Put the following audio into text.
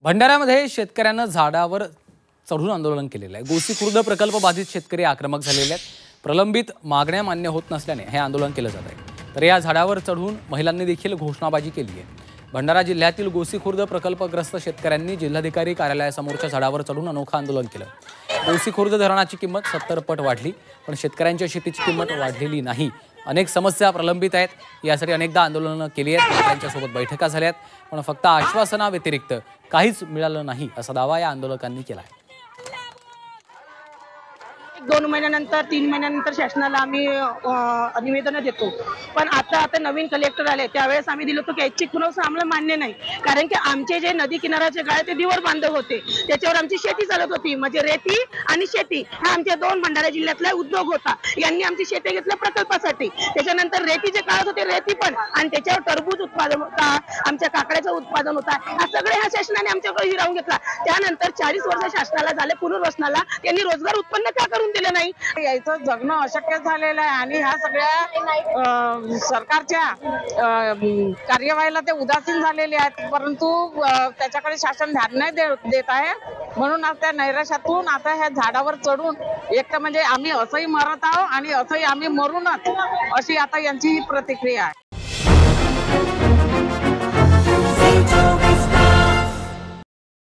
भंडाऱ्यामध्ये शेतकऱ्यांना झाडावर चढून आंदोलन केलेलं आहे। गोसी खुर्द प्रकल्प बाधित शेतकरी आक्रमक झालेले आहेत। प्रलंबित मागण्या मान्य होत नसल्याने हे आंदोलन केलं जात आहे। तर या झाडावर चढून महिलांनी देखील घोषणाबाजी केली आहे। भंडारा जिल्ह्यातील गोसी खुर्द प्रकल्पग्रस्त शेतकऱ्यांनी जिल्हाधिकारी कार्यालयासमोरच्या झाडावर चढून अनोखं आंदोलन केलं। गोसी खुर्द धरणाची किंमत 70 पट वाढली, पण शेतकऱ्यांच्या शेतीची किंमत वाढलेली नाही। अनेक समस्या प्रलंबित आहेत, यासाठी अनेकदा आंदोलनं केली आहेत, शेतकऱ्यांच्यासोबत बैठका झाल्यात, पण फक्त आश्वासनाव्यतिरिक्त काहीच मिळालं नाही असा दावा या आंदोलकांनी केला आहे। 2 महिन्यानंतर 3 महिन्यानंतर शासनाला आम्ही निवेदन देतो, पण आता नवीन कलेक्टर आले त्यावेळेस आम्ही दिलं होतं की ऐच्छिक पुनर्वसन आम्हाला मान्य नाही, कारण की आमचे जे नदी किनाऱ्याचे गाळे ते दिवर बांधव होते, त्याच्यावर आमची शेती चालत होती। म्हणजे रेती आणि शेती हा आमच्या 2 भंडारा जिल्ह्यातला उद्योग होता। यांनी आमची शेती घेतल्या प्रकल्पासाठी, त्याच्यानंतर रेतीचे काळात होते रेती पण, आणि त्याच्यावर टरबूज उत्पादन होता, आमच्या काकड्याचं उत्पादन होता। हा सगळे ह्या शासनाने आमच्याकडे हिरावून घेतला। त्यानंतर 40 वर्ष शासनाला झाले पुनर्वसनाला, त्यांनी रोजगार उत्पन्न का करून दिलं नाही? यायचं जगणं अशक्य झालेलं आहे आणि ह्या सगळ्या सरकारच्या कार्यवाहीला ते उदासीन झालेले आहेत, परंतु त्याच्याकडे शासन ध्यान नाही देत आहे। म्हणून आज त्या नैराश्यातून आता ह्या झाडावर चढून एक तर म्हणजे आम्ही असंही मरत आहोत आणि असंही आम्ही मरूनच, अशी आता यांची ही प्रतिक्रिया आहे।